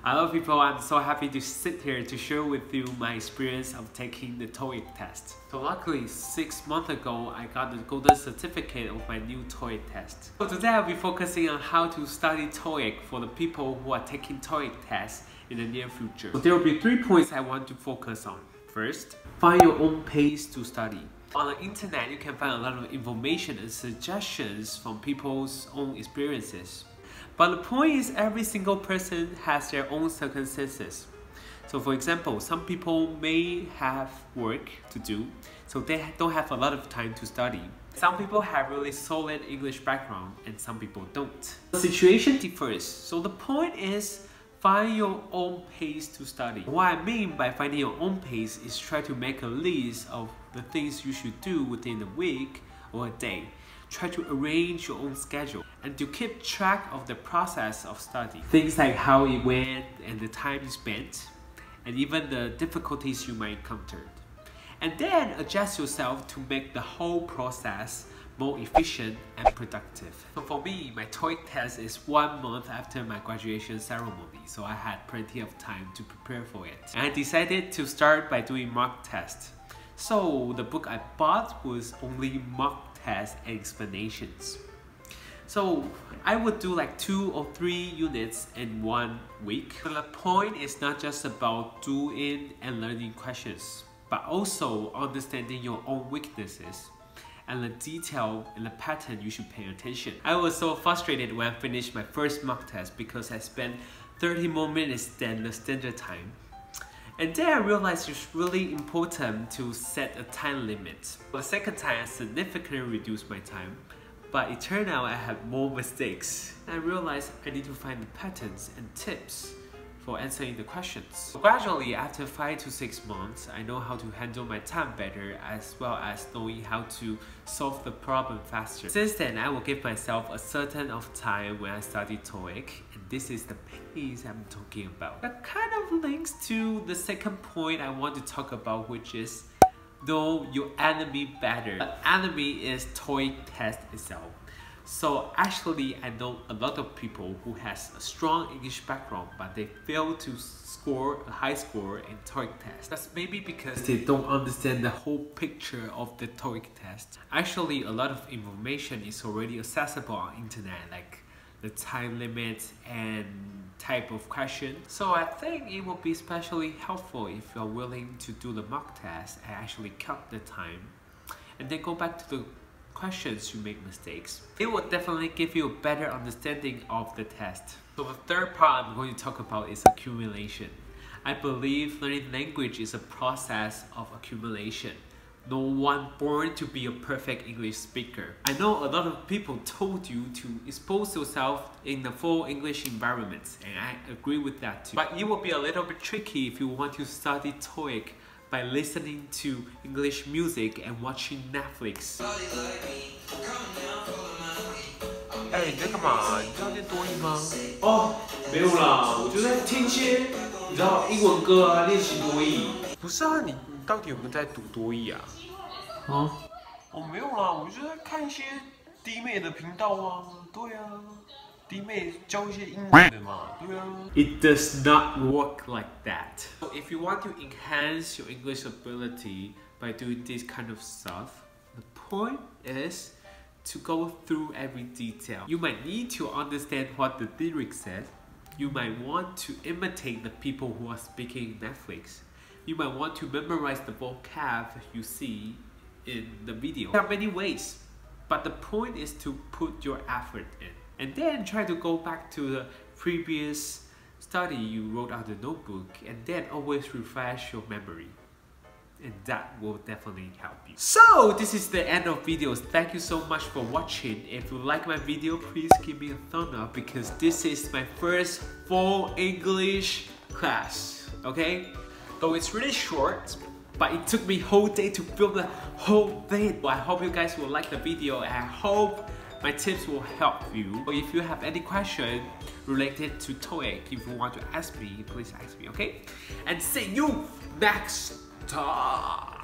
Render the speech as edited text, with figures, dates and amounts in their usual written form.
Hello people, I'm so happy to sit here to share with you my experience of taking the Toeic test. So luckily, 6 months ago, I got the golden certificate of my new Toeic test. So today I'll be focusing on how to study Toeic for the people who are taking Toeic tests in the near future. So there will be 3 points I want to focus on. First, find your own pace to study. On the internet, you can find a lot of information and suggestions from people's own experiences. But the point is, every single person has their own circumstances. So for example, some people may have work to do, so they don't have a lot of time to study. Some people have really solid English background and some people don't. The situation differs, so the point is, find your own pace to study. What I mean by finding your own pace is try to make a list of the things you should do within a week or a day. Try to arrange your own schedule and to keep track of the process of study. Things like how it went and the time you spent, and even the difficulties you might encounter. And then adjust yourself to make the whole process more efficient and productive. So for me, my Toeic test is 1 month after my graduation ceremony, so I had plenty of time to prepare for it. And I decided to start by doing mock tests. So the book I bought was only mock tests and explanations. So I would do like 2 or 3 units in 1 week. But the point is not just about doing and learning questions, but also understanding your own weaknesses and the detail and the pattern you should pay attention. I was so frustrated when I finished my first mock test because I spent 30 more minutes than the standard time. And then I realized it's really important to set a time limit. The second time, I significantly reduced my time, but it turned out I had more mistakes. I realized I need to find the patterns and tips for answering the questions. So gradually, after 5 to 6 months, I know how to handle my time better, as well as knowing how to solve the problem faster. Since then, I will give myself a certain of time when I study Toeic, and this is the pace I'm talking about. That kind of links to the second point I want to talk about, which is know your enemy better. The enemy is Toeic test itself. So actually, I know a lot of people who has a strong English background, but they fail to score a high score in Toeic test. That's maybe because they don't understand the whole picture of the Toeic test. Actually, a lot of information is already accessible on internet, like the time limit and type of question. So I think it will be especially helpful if you're willing to do the mock test and actually cut the time and then go back to the questions you make mistakes. It will definitely give you a better understanding of the test. So the third part I'm going to talk about is accumulation. I believe learning language is a process of accumulation. No one born to be a perfect English speaker. I know a lot of people told you to expose yourself in the full English environment, and I agree with that too. But it will be a little bit tricky if you want to study Toeic by listening to English music and watching Netflix. 哎，你在干嘛？你在练多益吗？哦，没有啦，我就在听一些你知道英文歌啊，练习多益。不是啊，你到底有没有在读多益啊？啊？我没有啦，我就在看一些弟妹的频道啊。对啊。It does not work like that. So if you want to enhance your English ability by doing this kind of stuff, the point is to go through every detail. You might need to understand what the lyrics said. You might want to imitate the people who are speaking Netflix. You might want to memorize the vocab you see in the video. There are many ways, but the point is to put your effort in. And then try to go back to the previous study you wrote out the notebook, and then always refresh your memory. And that will definitely help you. So this is the end of videos. Thank you so much for watching. If you like my video, please give me a thumbs up because this is my first full English class. Okay? Though it's really short, but it took me whole day to film the whole thing. Well, I hope you guys will like the video, and I hope my tips will help you. Or if you have any question related to Toeic, if you want to ask me, please ask me, okay? And see you next time.